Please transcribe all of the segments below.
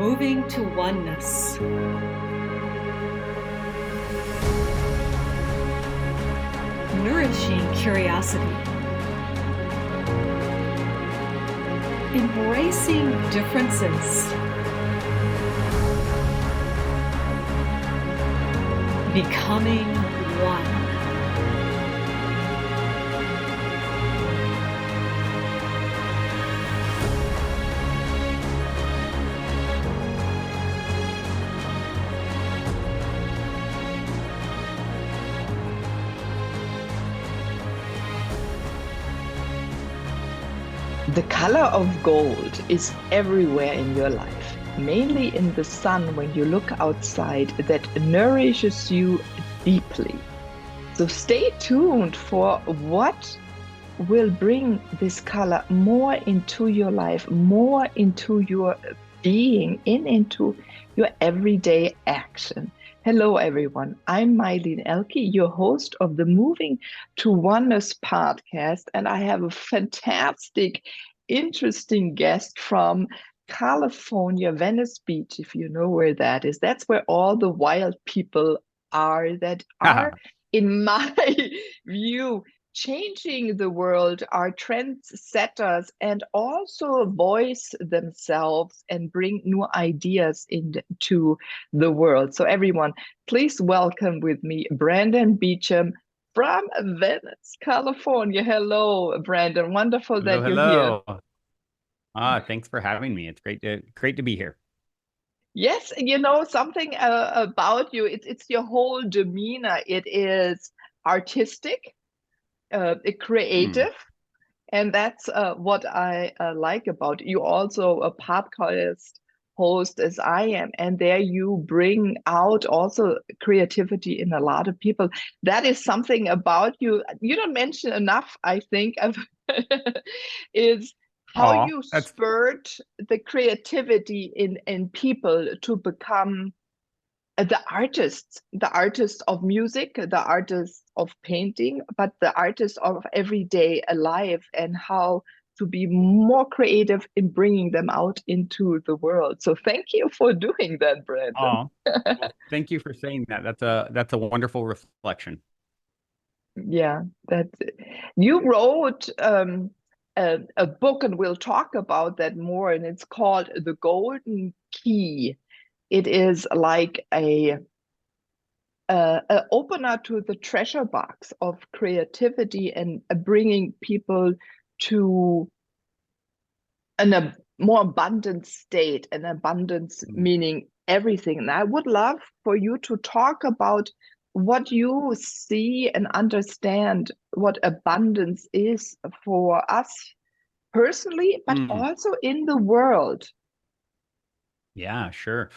moving to oneness. Nourishing curiosity. Embracing differences. Becoming one. The color of gold is everywhere in your life, mainly in the sun when you look outside, that nourishes you deeply. So stay tuned for what will bring this color more into your life, more into your being, into your everyday action. Hello, everyone. I'm Mylene Elke, your host of the Moving to Oneness podcast, and I have a fantastic, interesting guest from California, Venice Beach, if you know where that is. That's where all the wild people are that are, in my view, changing the world, are trendsetters, and also voice themselves and bring new ideas into the world. So everyone, please welcome with me Brandon Beachum from Venice, California. Hello, Brandon. Wonderful that you're here. Thanks for having me. It's great to be here. Yes, you know something about you. It's your whole demeanor. It is artistic, creative. And that's what I like about you. Also a podcast host as I am, and there you bring out also creativity in a lot of people. That is something about you. You don't mention enough, I think, of is how you That's spurred the creativity in people to become the artists of music, the artists of painting, but the artists of everyday life, and how to be more creative in bringing them out into the world. So thank you for doing that, Brandon. well, thank you for saying that. That's a wonderful reflection. Yeah, that's it. You wrote a book, and we'll talk about that more, and it's called The Golden Key. It is like a opener to the treasure box of creativity and bringing people to a more abundant state, an abundance meaning everything. And I would love for you to talk about what you see and understand what abundance is for us personally, but also in the world. Yeah, sure.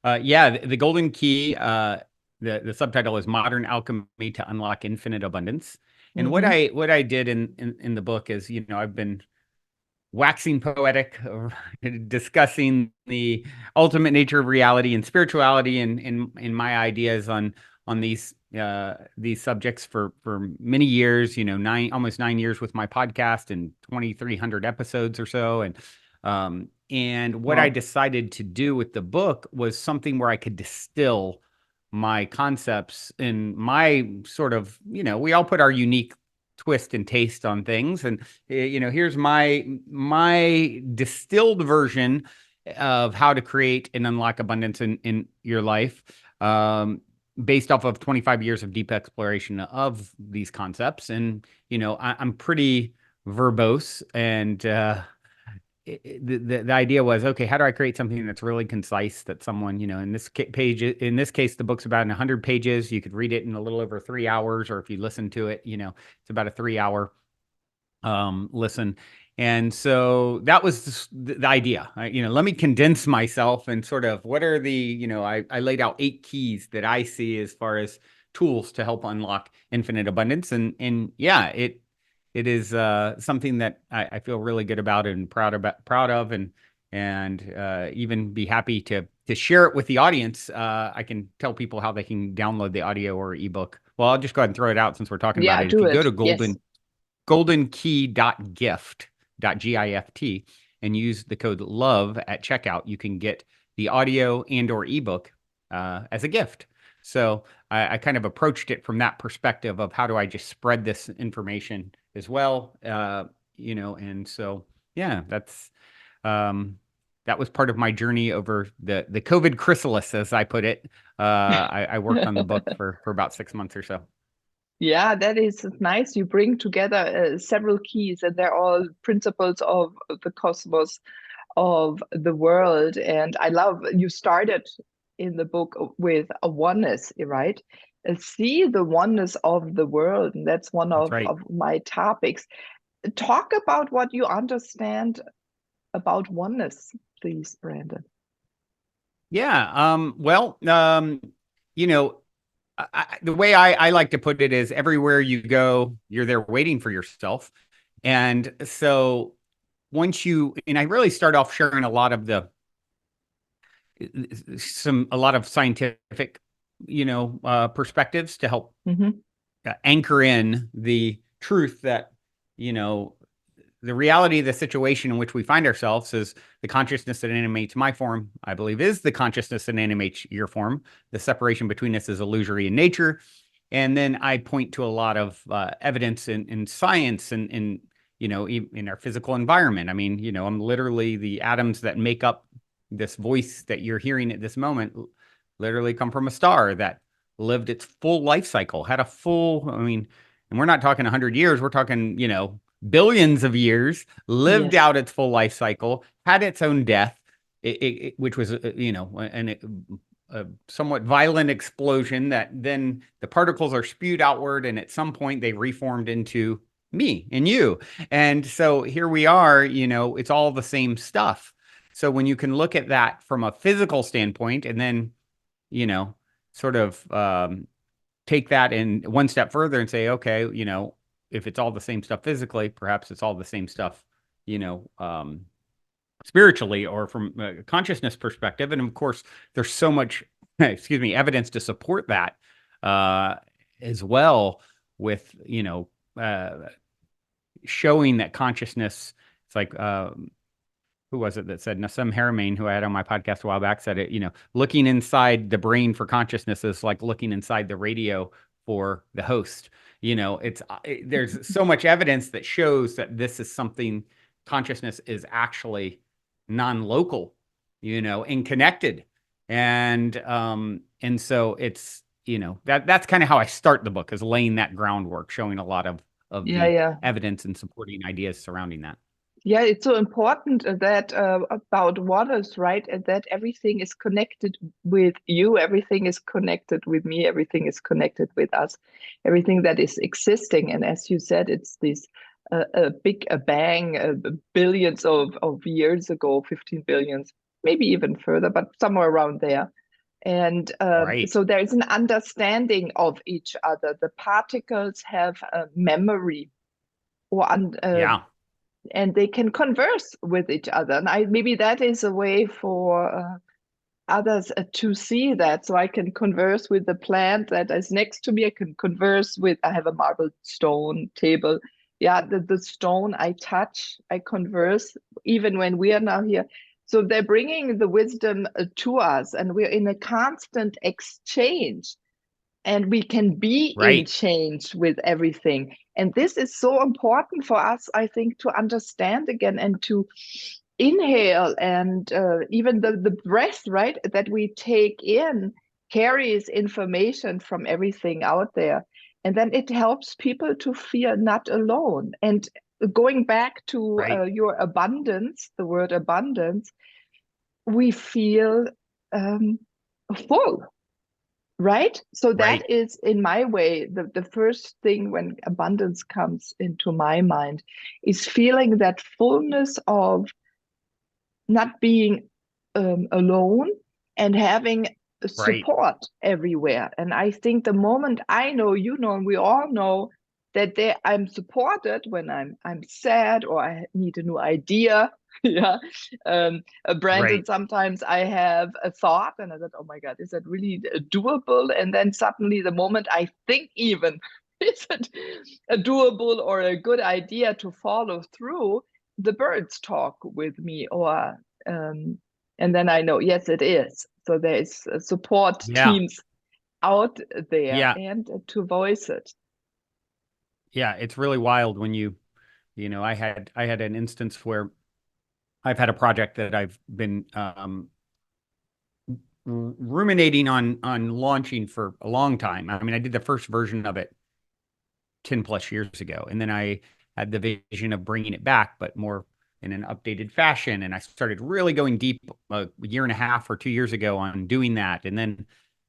The Golden Key, the subtitle is Modern Alchemy to Unlock Infinite Abundance. And what I did in the book is, I've been waxing poetic, discussing the ultimate nature of reality and spirituality, and in my ideas on these subjects for many years. Almost 9 years with my podcast and 2,300 episodes or so, and what I decided to do with the book was something where I could distill my concepts and my sort of, we all put our unique twist and taste on things. And, here's my distilled version of how to create and unlock abundance in your life, based off of 25 years of deep exploration of these concepts. And, I'm pretty verbose, and the idea was, okay, how do I create something that's really concise, that someone, in this case, the book's about 100 pages. You could read it in a little over 3 hours, or if you listen to it, it's about a 3 hour listen. And so that was the idea. Let me condense myself and sort of what are the, I laid out 8 keys that I see as far as tools to help unlock infinite abundance. And yeah, it is something that I feel really good about and proud of, and even be happy to share it with the audience. I can tell people how they can download the audio or ebook. Well, I'll just go ahead and throw it out since we're talking about it. If you go to goldenkey.gift, and use the code LOVE at checkout, you can get the audio and or ebook as a gift. So I kind of approached it from that perspective of how do I just spread this information as well, and so yeah, that was part of my journey over the COVID chrysalis, as I put it. I worked on the book for about 6 months or so. Yeah, that is nice. You bring together several keys, and they're all principles of the cosmos, of the world. And I love you started in the book with a oneness, right? See the oneness of the world. And that's one That's right. of my topics. Talk about what you understand about oneness, please, Brandon. Yeah. The way I like to put it is everywhere you go, you're there waiting for yourself. And so and I really start off sharing a lot of scientific, perspectives to help anchor in the truth that, the reality of the situation in which we find ourselves is the consciousness that animates my form, I believe, is the consciousness that animates your form. The separation between us is illusory in nature. And then I point to a lot of evidence in science and in our physical environment. I mean, I'm literally the atoms that make up this voice that you're hearing at this moment literally come from a star that lived its full life cycle, had a full, and we're not talking 100 years, we're talking, billions of years, lived out its full life cycle, had its own death, which was, a somewhat violent explosion that then the particles are spewed outward, and at some point they reformed into me and you. And so here we are, it's all the same stuff. So when you can look at that from a physical standpoint and then, sort of take that in one step further and say, okay, if it's all the same stuff physically, perhaps it's all the same stuff, spiritually or from a consciousness perspective. And of course, there's so much, evidence to support that as well with, showing that consciousness, it's like, who was it that said, Nassim Haramein, who I had on my podcast a while back, said it, looking inside the brain for consciousness is like looking inside the radio for the host. There's so much evidence that shows that this is something, consciousness is actually non-local, and connected. And so it's, that's kind of how I start the book, is laying that groundwork, showing a lot of the evidence and supporting ideas surrounding that. Yeah, it's so important that about waters, right? That everything is connected with you, everything is connected with me, everything is connected with us, everything that is existing. And as you said, it's this a big bang, billions of years ago, 15 billions, maybe even further, but somewhere around there. And so there is an understanding of each other. The particles have a memory, or and they can converse with each other. And maybe that is a way for others to see that. So I can converse with the plant that is next to me. I can converse with, I have a marble stone table. Yeah, the stone I touch, I converse, even when we are now here. So they're bringing the wisdom to us, and we're in a constant exchange. And we can be in change with everything. And this is so important for us, I think, to understand again and to inhale. And even the breath, right, that we take in carries information from everything out there. And then it helps people to feel not alone. And going back to your abundance, the word abundance, we feel full. Right? So that is, in my way, the first thing when abundance comes into my mind is feeling that fullness of not being alone and having support everywhere. And I think the moment I know, and we all know that I'm supported when I'm sad or I need a new idea. Brandon, sometimes I have a thought and I thought, oh my God, is that really doable? And then suddenly the moment I think even, is it a doable or a good idea to follow through, the birds talk with me, or And then I know, yes, it is. So there is support teams out there and to voice it. Yeah, it's really wild when I had an instance where I've had a project that I've been ruminating on launching for a long time. I mean, I did the first version of it 10 plus years ago, and then I had the vision of bringing it back, but more in an updated fashion. And I started really going deep a year and a half or 2 years ago on doing that, and then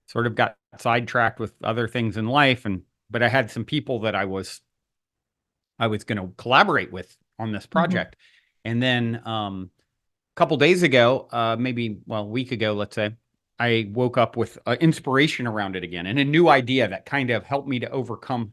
sort of got sidetracked with other things in life. But I had some people that I was going to collaborate with on this project. And then a couple days ago, a week ago, let's say, I woke up with inspiration around it again and a new idea that kind of helped me to overcome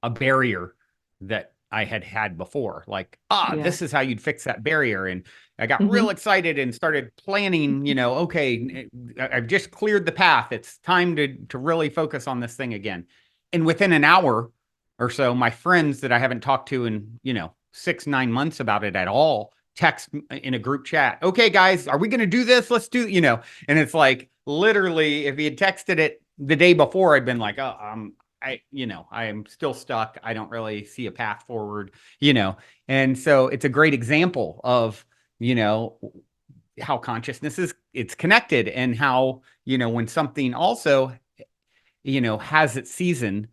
a barrier that I had before. Like, this is how you'd fix that barrier. And I got real excited and started planning, okay, I've just cleared the path. It's time to really focus on this thing again. And within an hour or so, my friends that I haven't talked to in, 6-9 months about it at all, text in a group chat. Okay, guys, are we going to do this? Let's do, and it's like, literally, if he had texted it the day before, I'd been like, I am still stuck. I don't really see a path forward, and so it's a great example of, how consciousness it's connected, and how, when something also, has its season,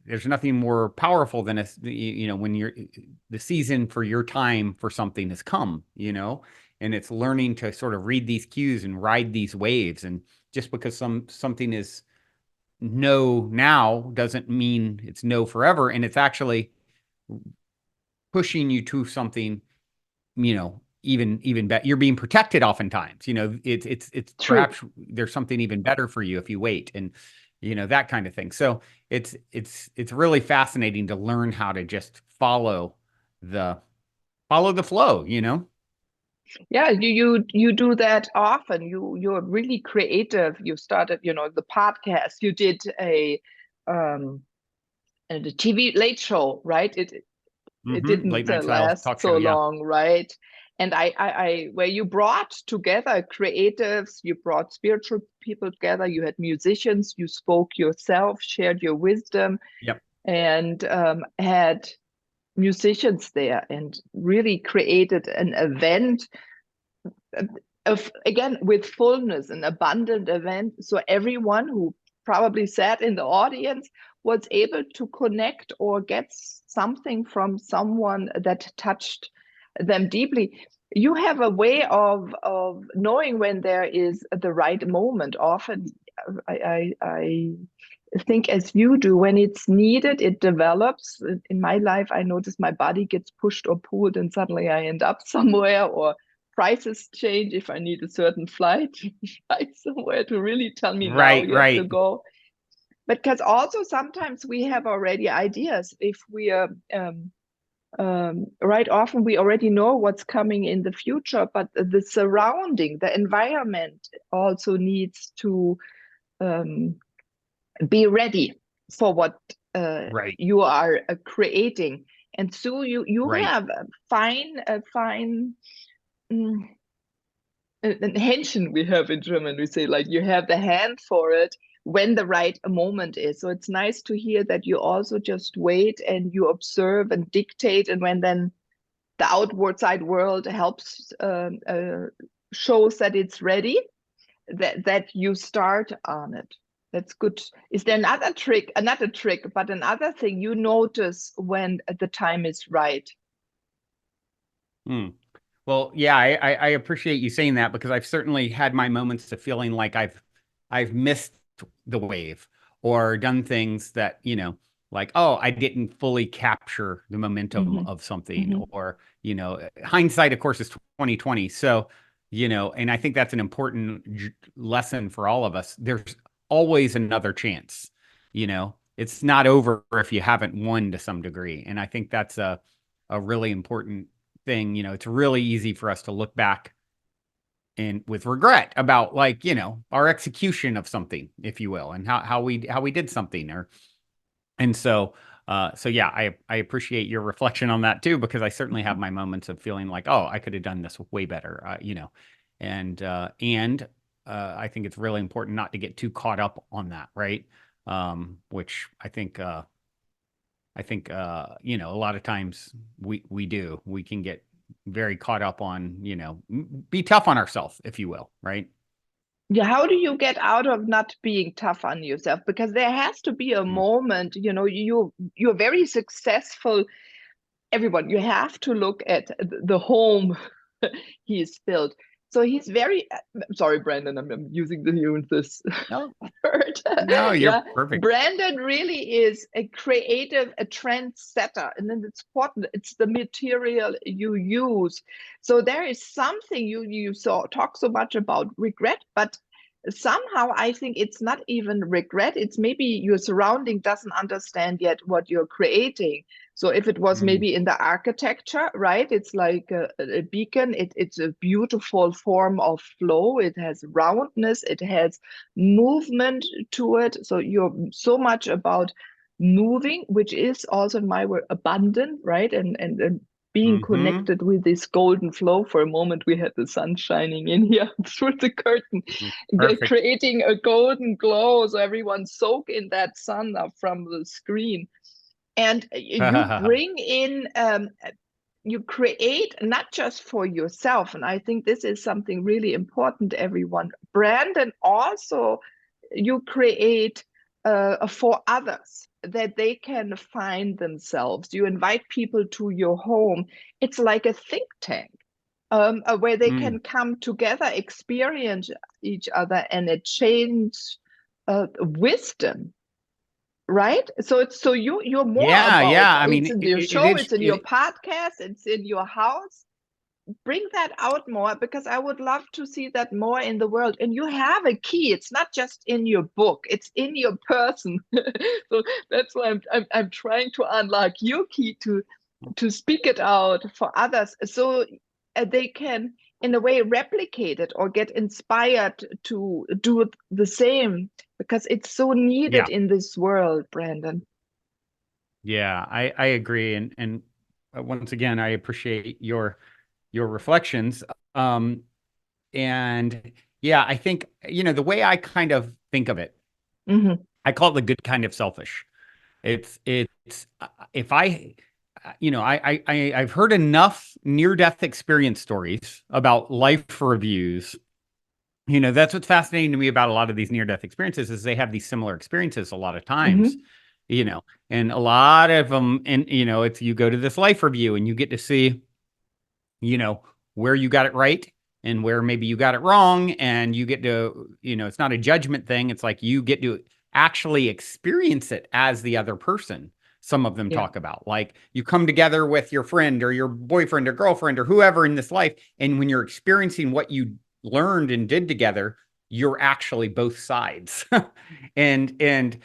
there's nothing more powerful than when the season for your time for something has come, and it's learning to sort of read these cues and ride these waves. And just because something is no now doesn't mean it's no forever. And it's actually pushing you to something, even better. You're being protected oftentimes, it's perhaps there's something even better for you if you wait, and that kind of thing. So it's really fascinating to learn how to just follow the flow, Yeah, you do that often. You're really creative. You started, the podcast. You did the TV late show, right? It didn't late night last talk so show, yeah. long, right? And I where you brought together creatives, you brought spiritual people together, you had musicians, you spoke yourself, shared your wisdom, and had musicians there, and really created an event of, again, with fullness, an abundant event. So everyone who probably sat in the audience was able to connect or get something from someone that touched them deeply. You have a way of knowing when there is the right moment. Often I think, as you do, when it's needed, it develops. In my life, I notice my body gets pushed or pulled, and suddenly I end up somewhere, or prices change if I need a certain flight somewhere to really tell me now you have to go. But because also sometimes we have already ideas. If we are right, often we already know what's coming in the future, but the surrounding, the environment also needs to be ready for what you are creating. And so you have a fine Händchen, we have in German. We say, like, you have the hand for it when the right moment is. So it's nice to hear that you also just wait and you observe and dictate, and when then the outward side world helps, shows that it's ready, that you start on it. That's good. Is there another trick, but another thing you notice when the time is right? Well, yeah, I appreciate you saying that, because I've certainly had my moments of feeling like I've missed the wave, or done things that, like, I didn't fully capture the momentum of something, or, hindsight, of course, is 2020. So, and I think that's an important lesson for all of us. There's always another chance, it's not over if you haven't won to some degree. And I think that's a really important thing. It's really easy for us to look back and with regret about, like, our execution of something, if you will, and how we did something. And so So yeah, I appreciate your reflection on that too, because I certainly have my moments of feeling like, oh, I could have done this way better, and I think it's really important not to get too caught up on that, right? Which a lot of times we do. We can get very caught up on, be tough on ourselves, if you will, right? Yeah, how do you get out of not being tough on yourself? Because there has to be a Mm. moment, you're very successful. Everyone, you have to look at the home he's built. So he's very sorry, Brandon, I'm using this No, word. no, you're Yeah, perfect. Brandon really is a creative, a trendsetter, and then it's important. It's the material you use. So there is something you talk so much about regret, but somehow I think it's not even regret. It's maybe your surrounding doesn't understand yet what you're creating. So if it was Mm. maybe in the architecture, right? It's like a beacon. It's a beautiful form of flow. It has roundness. It has movement to it. So you're so much about moving, which is also in my word abundant, right? And being Hmm. connected with this golden flow. For a moment, we had the sun shining in here through the curtain, Perfect. creating a golden glow. So everyone soak in that sun now from the screen. And you bring in you create not just for yourself, and I think this is something really important, everyone, Brandon, also you create for others that they can find themselves. You invite people to your home. It's like a think tank, where they Mm. can come together, experience each other, and exchange wisdom, right? So you're more Yeah, about, yeah. I mean, it's in your it show, is. it's in your podcast, it's in your house. Bring that out more, because I would love to see that more in the world. And you have a key. It's not just in your book, it's in your person. So that's why I'm trying to unlock your key to speak it out for others, so they can in a way replicate it or get inspired to do the same, because it's so Yeah, needed in this world, Brandon. yeah. I agree, and once again, I appreciate your reflections. Um, and yeah, I think the way I kind of think of it, Hmm. I call it the good kind of selfish. It's if I I've heard enough near-death experience stories about life reviews. That's what's fascinating to me about a lot of these near-death experiences is they have these similar experiences a lot of times, Hmm. you know, and a lot of them, and it's you go to this life review and you get to see, you know, where you got it right and where maybe you got it wrong, and you get to, it's not a judgment thing. It's like you get to actually experience it as the other person. Some of them Yeah. talk about like you come together with your friend or your boyfriend or girlfriend or whoever in this life, and when you're experiencing what you learned and did together, you're actually both sides. And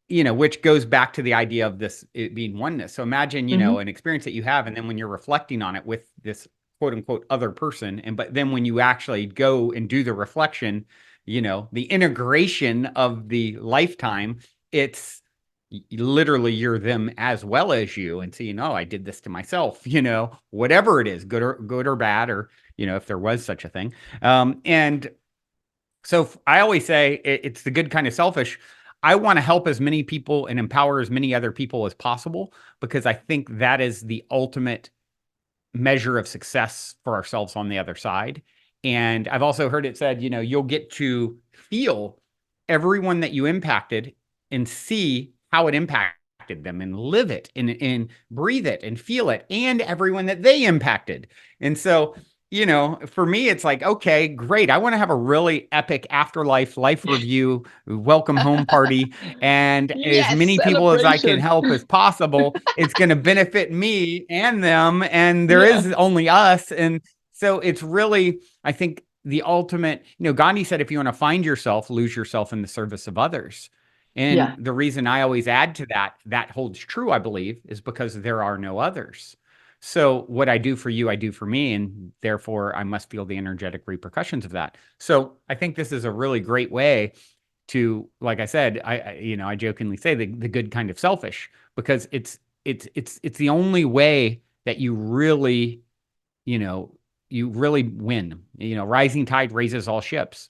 which goes back to the idea of this it being oneness. So imagine, Hmm. an experience that you have, and then when you're reflecting on it with this quote unquote other person, but then when you actually go and do the reflection, the integration of the lifetime, it's literally you're them as well as you, and so I did this to myself, whatever it is, good or bad, or if there was such a thing. And so I always say it's the good kind of selfish. I want to help as many people and empower as many other people as possible, because I think that is the ultimate measure of success for ourselves on the other side. And I've also heard it said, you'll get to feel everyone that you impacted and see how it impacted them and live it and breathe it and feel it, and everyone that they impacted. And so, for me, it's like, okay, great. I want to have a really epic afterlife life review, welcome home party, and as Yes, many people as I can celebration. help as possible. It's going to benefit me and them, and there Yeah. is only us. And so it's really, I think, the ultimate, Gandhi said, if you want to find yourself, lose yourself in the service of others. And Yeah. the reason I always add to that holds true, I believe, is because there are no others. So what I do for you, I do for me, and therefore I must feel the energetic repercussions of that. So I think this is a really great way to, like I said, I jokingly say the good kind of selfish, because it's the only way that you really, you really win. Rising tide raises all ships.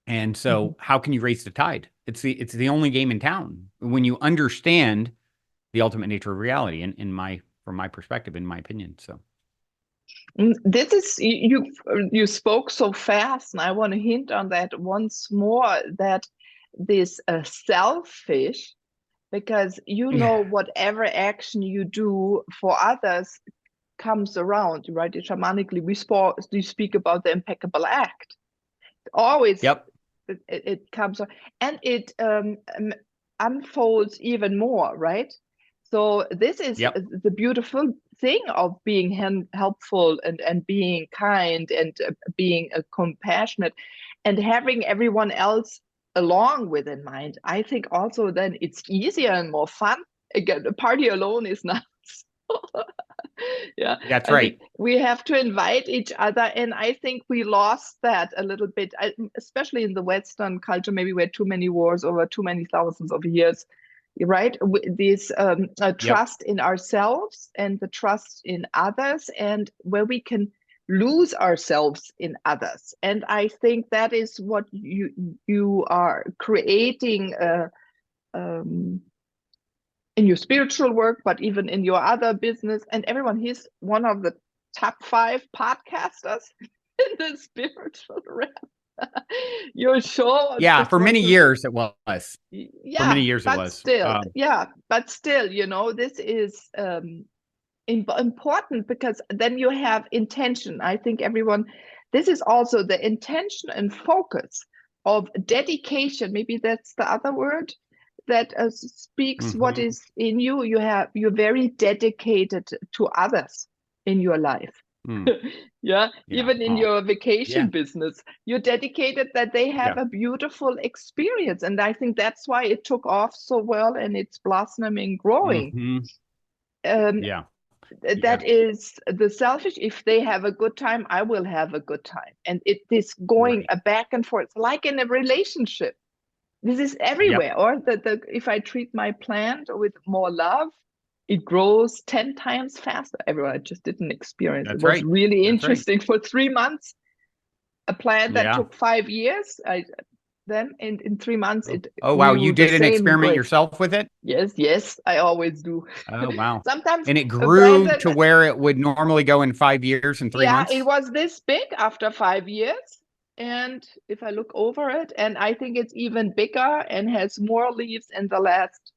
And so how can you raise the tide? It's the only game in town when you understand the ultimate nature of reality, from my perspective, in my opinion. So this is you spoke so fast, and I want to hint on that once more, that this selfish, because whatever action you do for others comes around, right? Shamanically, we speak about the impeccable act. Always, yep. It comes, and it unfolds even more, right? So this is the beautiful thing of being helpful and being kind and being compassionate and having everyone else along with in mind. I think also then it's easier and more fun. Again, the party alone is not. Yeah, that's I right. think we have to invite each other, and I think we lost that a little bit, especially in the Western culture. Maybe we had too many wars over too many thousands of years, right? This trust in ourselves and the trust in others, and where we can lose ourselves in others. And I think that is what you are creating in your spiritual work, but even in your other business. And everyone, he's one of the top 5 podcasters in the spiritual realm. Your show, for many years it was. Yeah, for many years but it was. Still, this is important, because then you have intention. I think everyone, this is also the intention and focus of dedication. Maybe that's the other word that speaks what is in you. You're very dedicated to others in your life. Even in your vacation business, you're dedicated that they have a beautiful experience. And I think that's why it took off so well, and it's blossoming, growing. That is the selfish. If they have a good time, I will have a good time. And it is going back and forth, like in a relationship. This is everywhere. Or if I treat my plant with more love, it grows 10 times faster. Everyone just didn't experience. It was really interesting. For 3 months, a plant that took 5 years, then in 3 months it. Oh wow, you did an experiment yourself with it? Yes, I always do. Oh wow. Sometimes, and it grew to where it would normally go in 5 years and 3 months? Yeah, it was this big after 5 years. And if I look over it, and I think it's even bigger and has more leaves in the last,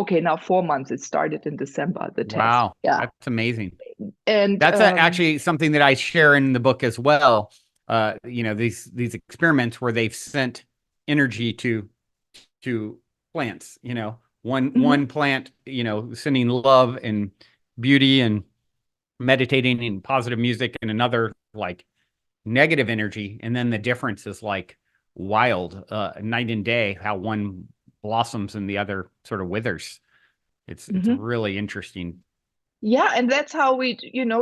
now 4 months. It started in December, the test. Wow, that's amazing. And that's actually something that I share in the book as well. These experiments where they've sent energy to plants, one plant, sending love and beauty and meditating and positive music, and another like negative energy. And then the difference is like wild, night and day, how one blossoms and the other sort of withers. It's really interesting. Yeah, and that's how we,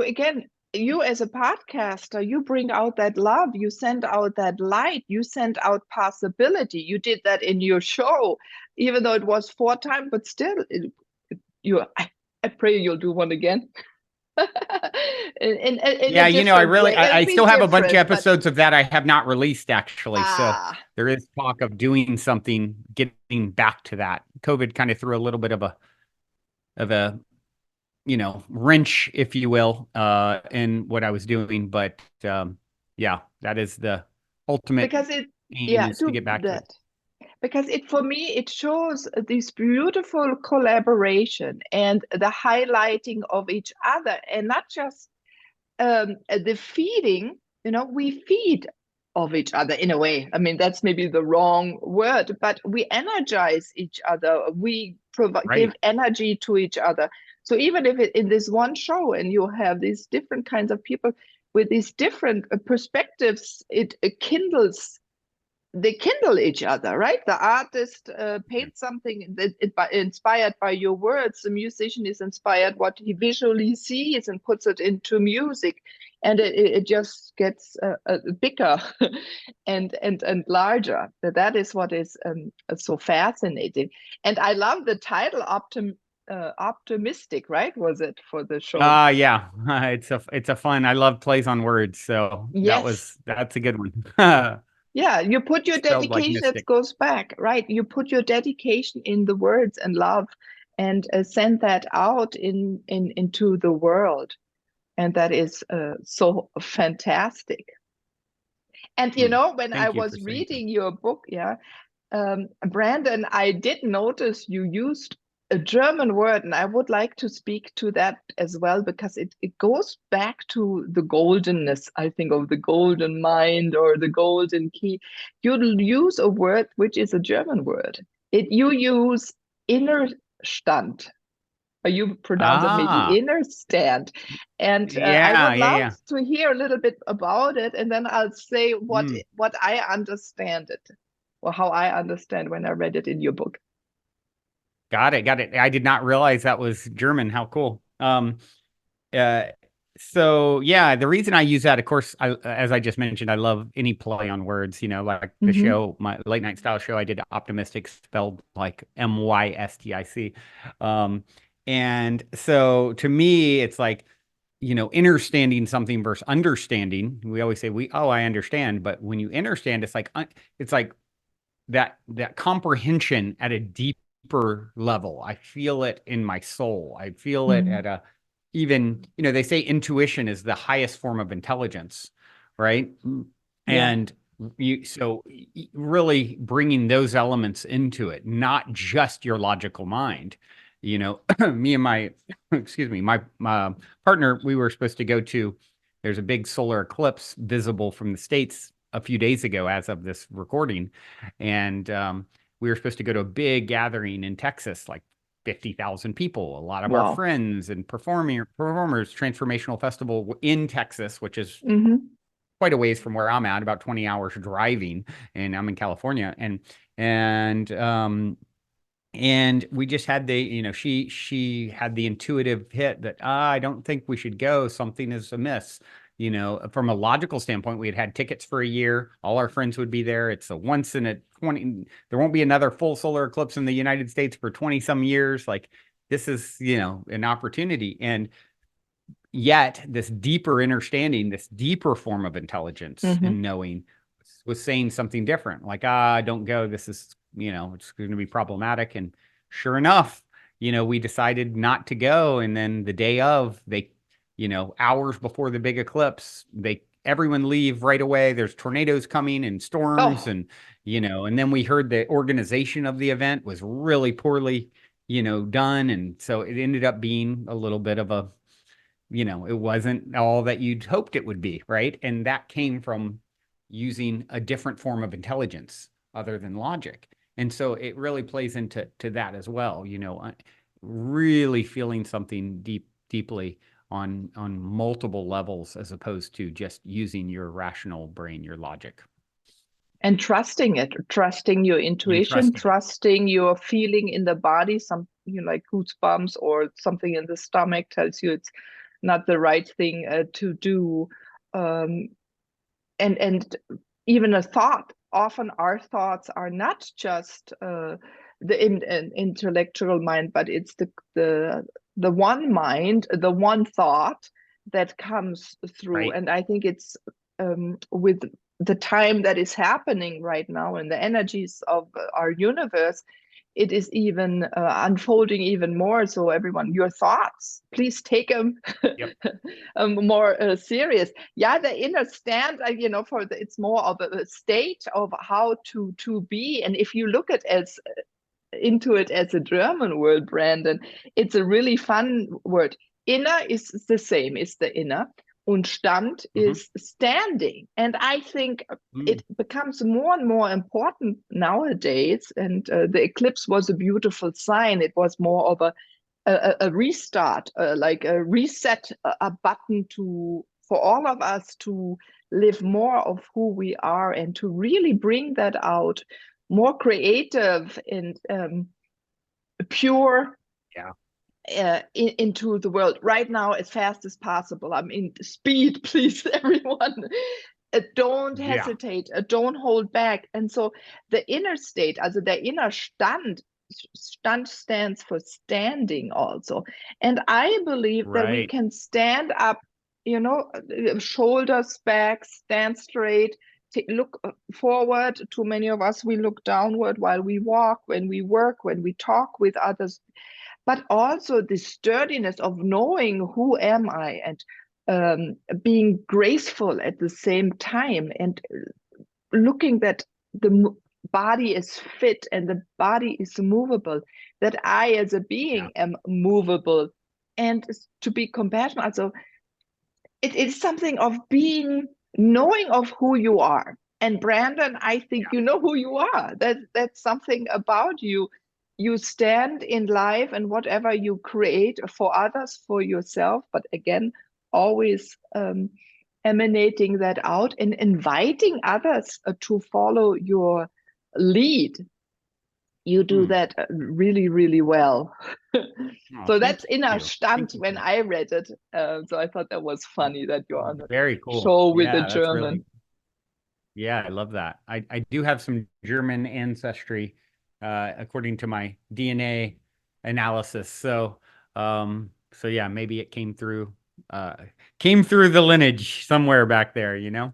again, you as a podcaster, you bring out that love, you send out that light, you send out possibility. You did that in your show, even though it was 4 times, but still, I pray you'll do one again. I still have a bunch of episodes of that I have not released, actually. So there is talk of doing something, getting back to that. COVID kind of threw a little bit of a wrench, if you will, in what I was doing. But that is the ultimate aim, is to get back to it. Because for me, it shows this beautiful collaboration and the highlighting of each other, and not just the feeding. We feed of each other in a way. I mean, that's maybe the wrong word, but we energize each other. We give energy to each other. So even if in this one show, and you have these different kinds of people with these different perspectives, it kindles they kindle each other, right? The artist paints something that inspired by your words. The musician is inspired what he visually sees and puts it into music, and it just gets bigger and larger. That is what is so fascinating. And I love the title, Optimistic, right? Was it for the show? Yeah, it's a fun. I love plays on words, so Yes. that's a good one. Yeah, you put your Spelled like dedication, it mystic. goes back, right? You put your dedication in the words and love, and send that out into the world. And that is so fantastic. And when I Thank you for was saying that. reading your book, yeah, Brandon, I did notice you used a German word, and I would like to speak to that as well, because it goes back to the goldenness, I think, of the golden mind or the golden key. You use a word which is a German word. You use inner stand, or you pronounce it maybe Ah, inner stand. And I yeah, would yeah, love yeah. to hear a little bit about it, and then I'll say what Mm, I understand it, or how I understand when I read it in your book. got it, got it. I did not realize that was German. How cool. Uh, so yeah, the reason I use that, of course, as I just mentioned, I love any play on words, like the Mm-hmm. show, my late night style show I did, Optimistic, spelled like Mystic. Um, and so to me, it's like, understanding something versus understanding. We always say I understand, but when you understand, it's like that comprehension at a deeper level. I feel it in my soul. I feel it Mm-hmm. at a even, they say intuition is the highest form of intelligence, right? Yeah. And really bringing those elements into it, not just your logical mind. Me and my, excuse me, my partner, we were supposed to go to, there's a big solar eclipse visible from the States a few days ago as of this recording. And we were supposed to go to a big gathering in Texas, like 50,000 people, a lot of our Wow. friends and performers, transformational festival in Texas, which is Mm-hmm. quite a ways from where I'm at, about 20 hours driving, and I'm in California. And we just had she had the intuitive hit that I don't think we should go. Something is amiss. From a logical standpoint, we had tickets for a year. All our friends would be there. It's a once in a 20, there won't be another full solar eclipse in the United States for 20 some years. Like this is, an opportunity. And yet this deeper understanding, this deeper form of intelligence Mm-hmm. and knowing was saying something different. Like, don't go. This is, it's going to be problematic. And sure enough, we decided not to go. And then the day of, hours before the big eclipse, everyone leave right away. There's tornadoes coming and storms, Oh, and then we heard the organization of the event was really poorly, done. And so it ended up being a little bit of a, it wasn't all that you'd hoped it would be, right? And that came from using a different form of intelligence other than logic. And so it really plays into that as well, really feeling something deeply on multiple levels as opposed to just using your rational brain, your logic. and trusting it, trusting your And intuition, trusting it. trusting your feeling in the body, some like goosebumps or something in the stomach tells you it's not the right thing to do. Um, and even a thought, often our thoughts are not just the intellectual mind, but it's the one mind, the one thought that comes through. Right. And I think it's with the time that is happening right now and the energies of our universe, it is even unfolding even more. So everyone, your thoughts, please take them Yep. more serious. Yeah, the inner stand, it's more of a state of how to be. And if you look at into it as a German word, Brandon, it's a really fun word. Inner is the same, is the inner. Und Stand Mm-hmm. is standing. And I think Mm. it becomes more and more important nowadays. And the eclipse was a beautiful sign. It was more of a restart, like a reset, a button to for all of us to live more of who we are and to really bring that out, more creative and pure into the world right now as fast as possible. I mean, speed, please, everyone. Don't hesitate, don't hold back. And so the inner state, also der inner Stand, Stand stands for standing also. And I believe that we can stand up, you know, shoulders back, stand straight, look forward. Too many of us, we look downward while we walk, when we work, when we talk with others. But also the sturdiness of knowing who am I, and being graceful at the same time, and looking that the body is fit and the body is movable, that I as a being am movable, and to be compassionate. So it is something of being, knowing of who you are. And Brandon, I think you know who you are. That's something about you. You stand in life, and whatever you create for others, for yourself, but again, always emanating that out and inviting others to follow your lead. You do that really, really well. So that's inner Stand when I read it. So I thought that was funny that you're on a very cool show with the German. Really, yeah, I love that. I do have some German ancestry, according to my DNA analysis. So yeah, maybe it came through the lineage somewhere back there, you know?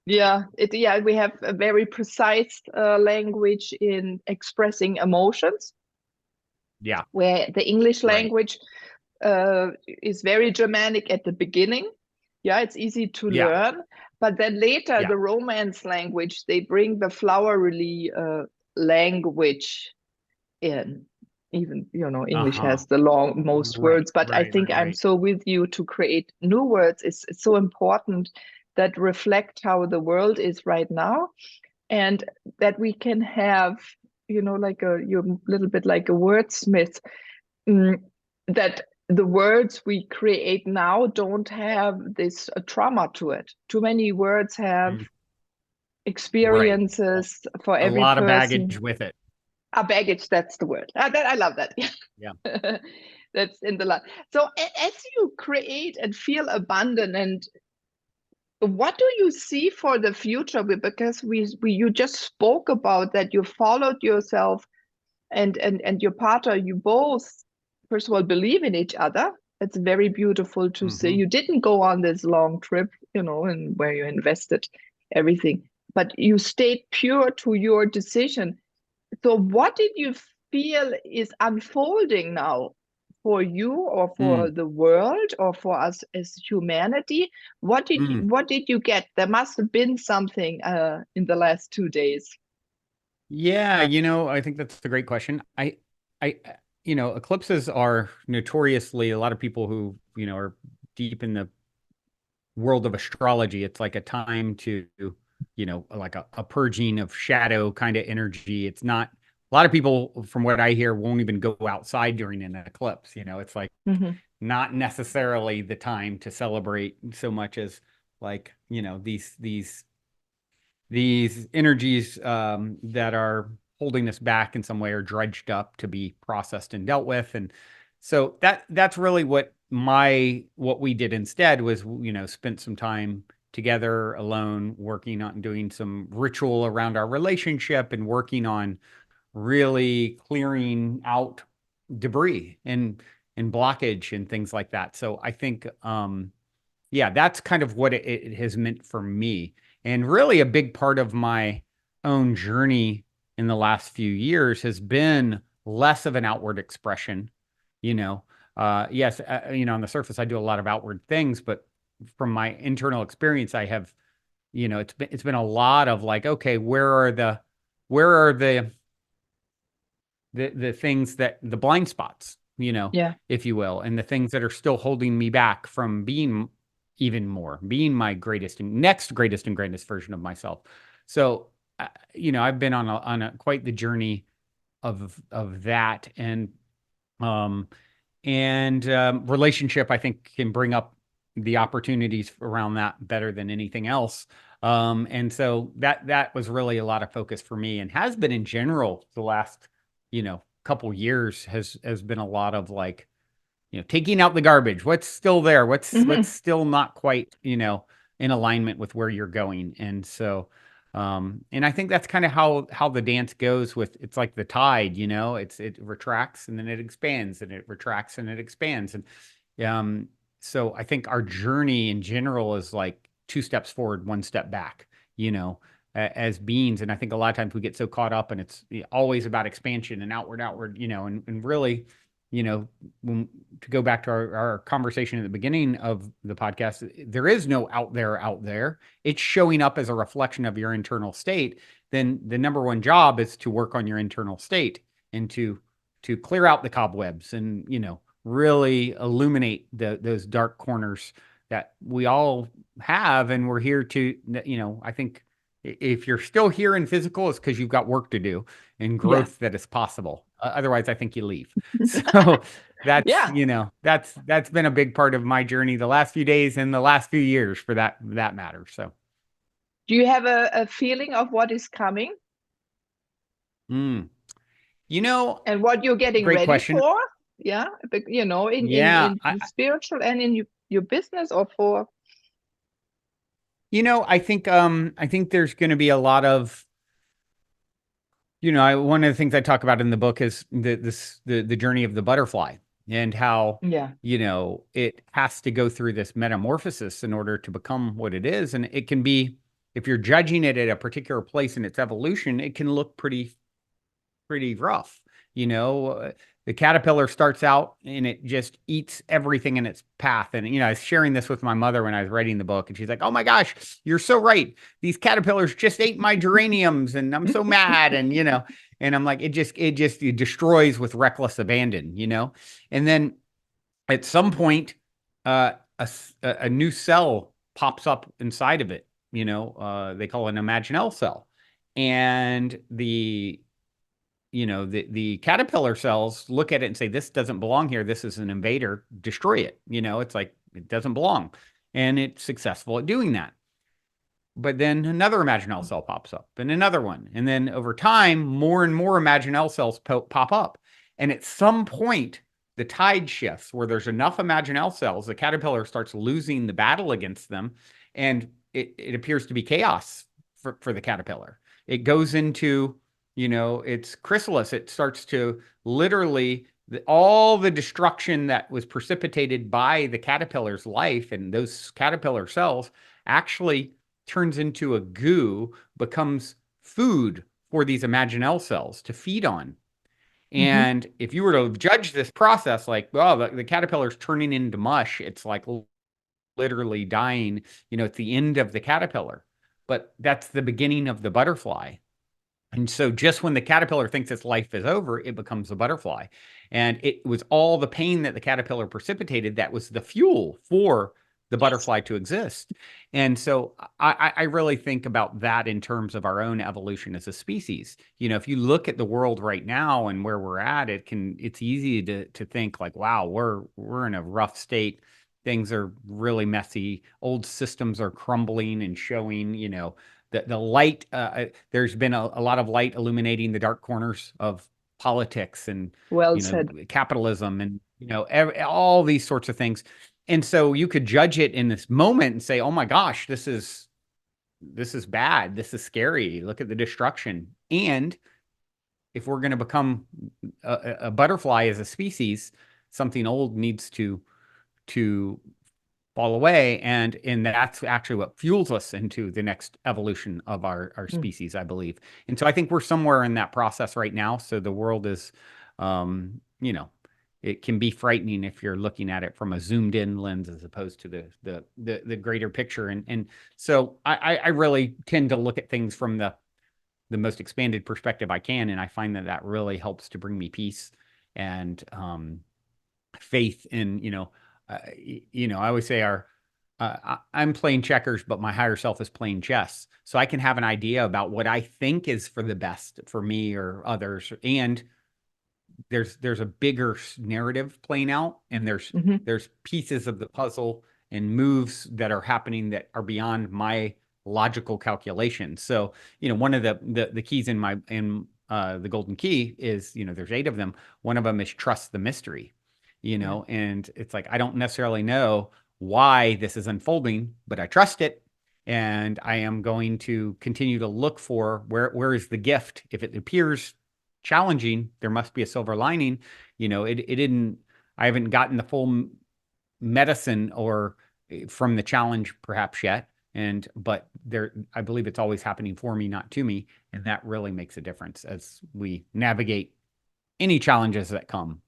Yeah, we have a very precise language in expressing emotions. Yeah. Where the English language is very Germanic at the beginning. Yeah, it's easy to learn. But then later, the Romance language, they bring the flowery language in. Even, you know, English has the most words, but I think I'm so with you to create new words. It's so important that reflect how the world is right now, and that we can have, you know, like you're a little bit like a wordsmith, that the words we create now don't have this trauma to it. Too many words have experiences for every person. A lot of baggage with it. A baggage, that's the word. I love that. Yeah. That's in the line. So as you create and feel abundant, and what do you see for the future? Because you just spoke about that you followed yourself and your partner, you both, first of all, believe in each other. It's very beautiful to see. You didn't go on this long trip, you know, and where you invested everything, but you stayed pure to your decision. So what did you feel is unfolding now for you, or for the world, or for us as humanity? What did you get? There must have been something in the last 2 days. Yeah, you know, I think that's a great question. You know, eclipses are notoriously, a lot of people who, you know, are deep in the world of astrology, it's like a time to, you know, like a purging of shadow kind of energy. It's not, a lot of people, from what I hear, won't even go outside during an eclipse. You know, it's like not necessarily the time to celebrate so much as, like, you know, these energies that are holding us back in some way are dredged up to be processed and dealt with. And so that's really what we did instead was, you know, spent some time together alone, working on doing some ritual around our relationship and working on really clearing out debris and blockage and things like that. So I think, yeah, that's kind of what it has meant for me. And really a big part of my own journey in the last few years has been less of an outward expression, you know. Yes, you know, on the surface, I do a lot of outward things, but from my internal experience, I have, you know, it's been a lot of like, okay, where are the things that, the blind spots, you know, if you will, and the things that are still holding me back from being even more, being my greatest and greatest version of myself. So, you know, I've been on a quite the journey of that, and relationship, I think, can bring up, the opportunities around that better than anything else. And so that was really a lot of focus for me, and has been in general the last, couple years, has been a lot of like, taking out the garbage. What's still there? What's still not quite, in alignment with where you're going. And so, and I think that's kind of how the dance goes with, it's like the tide, it retracts and then it expands, and it retracts and it expands. And so I think our journey in general is like 2 steps forward, 1 step back, as beings. And I think a lot of times we get so caught up, and it's always about expansion and outward, and really, to go back to our conversation at the beginning of the podcast, there is no out there. It's showing up as a reflection of your internal state. Then the number one job is to work on your internal state, and to clear out the cobwebs, and, really illuminate those dark corners that we all have. And we're here to, I think if you're still here in physical, it's because you've got work to do and growth that is possible. Otherwise, I think you leave. So that's, that's been a big part of my journey the last few days and the last few years, for that matter. So, do you have a feeling of what is coming? And what you're getting ready question. for? Yeah, in spiritual and in your business, or for? I think there's going to be a lot of, one of the things I talk about in the book is the journey of the butterfly, and how, it has to go through this metamorphosis in order to become what it is. And it can be, if you're judging it at a particular place in its evolution, it can look pretty rough. The caterpillar starts out and it just eats everything in its path. And, I was sharing this with my mother when I was writing the book, and she's like, "Oh my gosh, you're so right. These caterpillars just ate my geraniums and I'm so mad." And, and I'm like, it destroys with reckless abandon, and then at some point, a new cell pops up inside of it. They call it an imaginal cell. And the caterpillar cells look at it and say, "This doesn't belong here. This is an invader. Destroy it." It's like, it doesn't belong. And it's successful at doing that. But then another imaginal cell pops up, and another one. And then over time, more and more imaginal cells pop up. And at some point, the tide shifts where there's enough imaginal cells, the caterpillar starts losing the battle against them. And it appears to be chaos for the caterpillar. It goes into, it's chrysalis. It starts to literally, all the destruction that was precipitated by the caterpillar's life and those caterpillar cells actually turns into a goo, becomes food for these imaginal cells to feed on. And if you were to judge this process, like, well, the caterpillar's turning into mush, it's like literally dying, at the end of the caterpillar. But that's the beginning of the butterfly. And so just when the caterpillar thinks its life is over, it becomes a butterfly. And it was all the pain that the caterpillar precipitated that was the fuel for the butterfly to exist. And so I really think about that in terms of our own evolution as a species. If you look at the world right now and where we're at, it's easy to think like, wow, we're in a rough state. Things are really messy. Old systems are crumbling and showing, the light. There's been a lot of light illuminating the dark corners of politics and capitalism and all these sorts of things. And so you could judge it in this moment and say, "Oh my gosh, this is bad. This is scary. Look at the destruction." And if we're going to become a butterfly as a species, something old needs to fall away, and that's actually what fuels us into the next evolution of our species, I believe. And so I think we're somewhere in that process right now. So the world is, it can be frightening if you're looking at it from a zoomed in lens as opposed to the greater picture. And so I really tend to look at things from the most expanded perspective I can, and I find that really helps to bring me peace and faith in, I always say I'm playing checkers, but my higher self is playing chess. So I can have an idea about what I think is for the best for me or others. And there's a bigger narrative playing out, and there's pieces of the puzzle and moves that are happening that are beyond my logical calculations. So, one of the keys in the golden key is, there's 8 of them. One of them is trust the mystery, and it's like, I don't necessarily know why this is unfolding, but I trust it. And I am going to continue to look for where is the gift. If it appears challenging, there must be a silver lining. I haven't gotten the full medicine or from the challenge perhaps yet. But I believe it's always happening for me, not to me. And that really makes a difference as we navigate any challenges that come.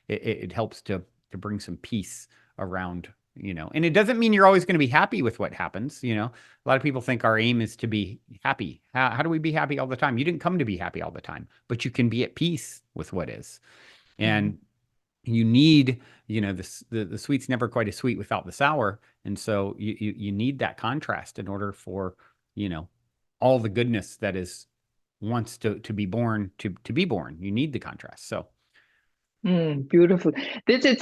It helps to bring some peace around, and it doesn't mean you're always going to be happy with what happens. A lot of people think our aim is to be happy. How do we be happy all the time? You didn't come to be happy all the time, but you can be at peace with what is. And you need, the sweet's never quite as sweet without the sour. And so you need that contrast in order for, all the goodness that wants to be born to be born. You need the contrast. So beautiful. This is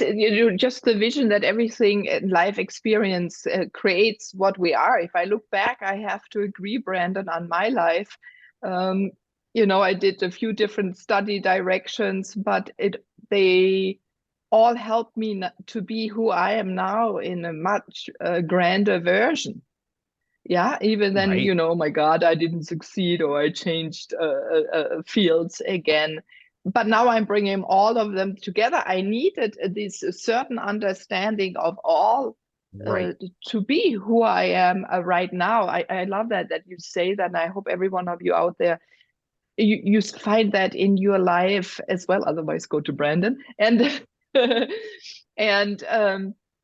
just the vision that everything in life experience creates what we are. If I look back, I have to agree, Brandon, on my life. I did a few different study directions, but they all helped me to be who I am now in a much grander version. Yeah, even then, right. Oh my God, I didn't succeed, or I changed fields again. But now I'm bringing all of them together. I needed this certain understanding of all Right. to be who I am right now. I love that you say that, and I hope every one of you out there, you find that in your life as well. Otherwise, go to Brandon. And and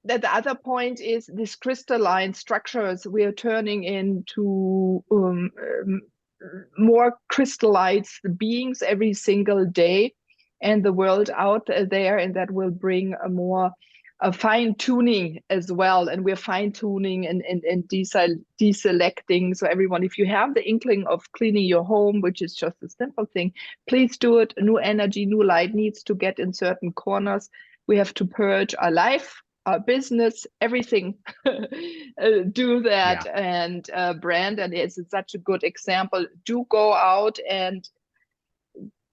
that the other point is this crystalline structures we are turning into more crystallized beings every single day, and the world out there, and that will bring a more fine tuning as well. And we're fine tuning and deselecting. So everyone, if you have the inkling of cleaning your home, which is just a simple thing, please do it. New energy, new light needs to get in certain corners. We have to purge our life, our business, everything. Do that. Yeah. And Brandon is such a good example. Do go out and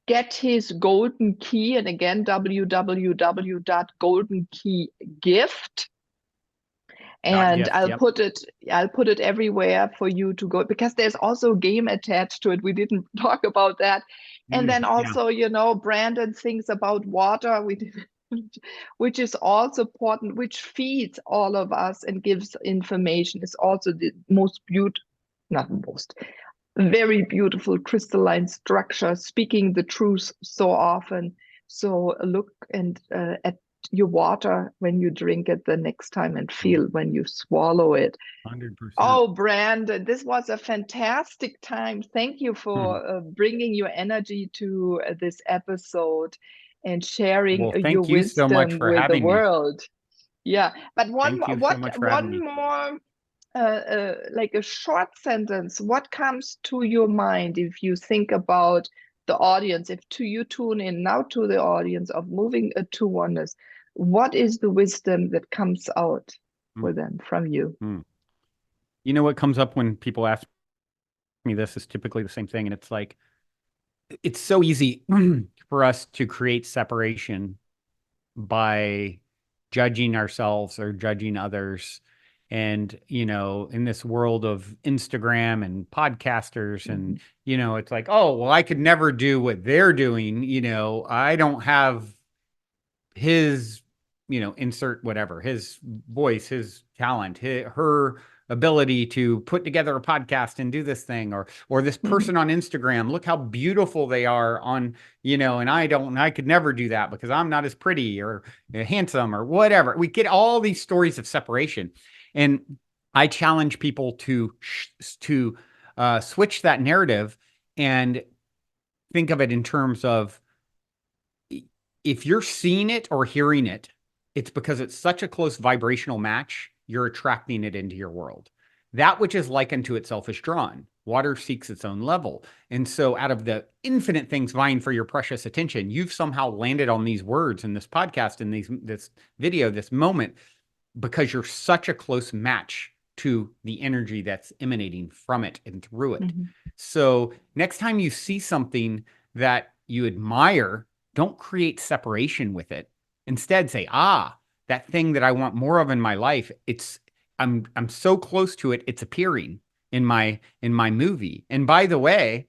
get his golden key. And again, www.goldenkeygift. And Gift. I'll Yep. put it everywhere for you to go, because there's also a game attached to it. We didn't talk about that. And then Yeah. also, Brandon thinks about water. We did, which is also important, which feeds all of us and gives information. Is also the most beautiful, not most, very beautiful crystalline structure, speaking the truth so often. So look at your water when you drink it the next time, and feel when you swallow it. 100%. Oh, Brandon, this was a fantastic time. Thank you for bringing your energy to this episode and sharing Well, your thank you so much wisdom for with the having me. world. Yeah, but Thank you so much for having one me. more, like a short sentence. What comes to your mind if you think about the audience? If you tune in now to the audience of moving to oneness, what is the wisdom that comes out for them from you? What comes up when people ask me this is typically the same thing. And it's like, it's so easy for us to create separation by judging ourselves or judging others. And, in this world of Instagram and podcasters, and, it's like, oh, well, I could never do what they're doing. I don't have his, insert whatever, his voice, his talent, her ability to put together a podcast and do this thing, or this person on Instagram, look how beautiful they are on, and I could never do that because I'm not as pretty or handsome or whatever. We get all these stories of separation. And I challenge people to switch that narrative and think of it in terms of, if you're seeing it or hearing it, it's because it's such a close vibrational match, you're attracting it into your world. That which is likened to itself is drawn. Water seeks its own level. And so out of the infinite things vying for your precious attention, you've somehow landed on these words in this podcast, in this video, this moment. because you're such a close match to the energy that's emanating from it and through it. Mm-hmm. So next time you see something that you admire, don't create separation with it. Instead, say, that thing that I want more of in my life, I'm so close to it, it's appearing in my movie. And by the way,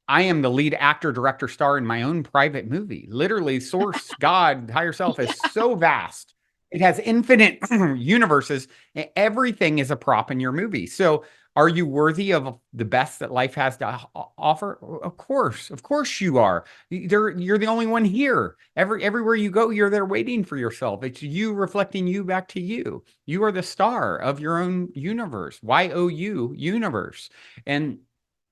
I am the lead actor, director, star in my own private movie. Literally, source, God, higher self is so vast. It has infinite universes. Everything is a prop in your movie. So are you worthy of the best that life has to offer? Of course you are. You're the only one here. Everywhere you go, you're there waiting for yourself. It's you reflecting you back to you. You are the star of your own universe. YOU, universe. And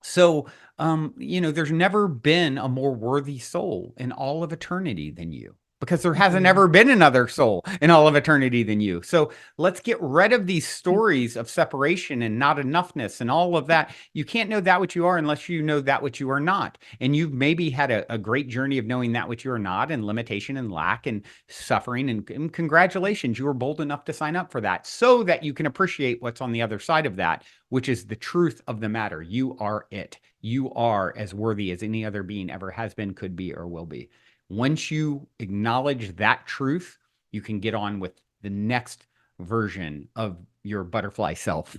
so, there's never been a more worthy soul in all of eternity than you, because there hasn't ever been another soul in all of eternity than you. So let's get rid of these stories of separation and not enoughness and all of that. You can't know that which you are unless you know that which you are not. And you've maybe had a great journey of knowing that which you are not, and limitation and lack and suffering. And congratulations, you were bold enough to sign up for that so that you can appreciate what's on the other side of that, which is the truth of the matter. You are it. You are as worthy as any other being ever has been, could be, or will be. Once you acknowledge that truth, you can get on with the next version of your butterfly self.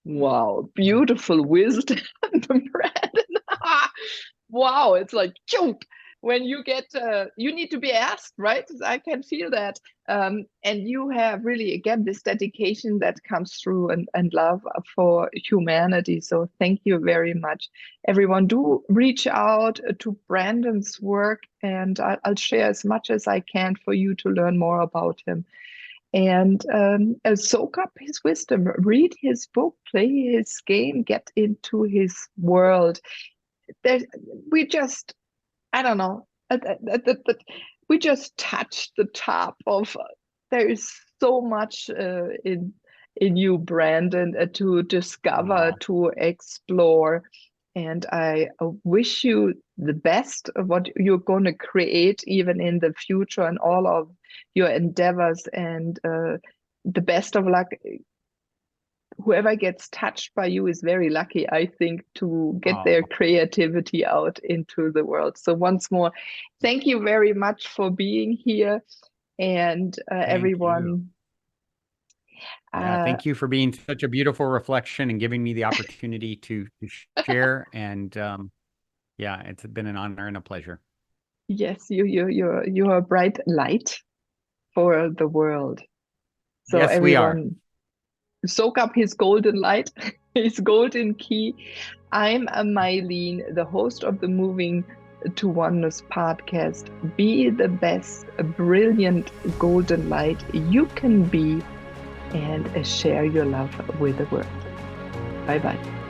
Wow, beautiful wisdom, Brandon. Wow, it's like choke when you get. You need to be asked, right? I can feel that, and you have really again this dedication that comes through and love for humanity. So thank you very much, everyone. Do reach out to Brandon's work, and I'll share as much as I can for you to learn more about him. And soak up his wisdom, read his book, play his game, get into his world. We just, I don't know, we just touched the top of. There is so much in you, Brandon, to discover, to explore. And I wish you the best of what you're going to create, even in the future, and all of your endeavors, and the best of luck. Whoever gets touched by you is very lucky, I think, to get their creativity out into the world. So once more, thank you very much for being here, and everyone. Thank you for being such a beautiful reflection and giving me the opportunity to share. And it's been an honor and a pleasure. Yes, you're a bright light for the world. So yes, everyone, soak up his golden light, his golden key. I'm Mylene, the host of the Moving to Oneness podcast. Be the best, brilliant golden light you can be, and share your love with the world. Bye-bye.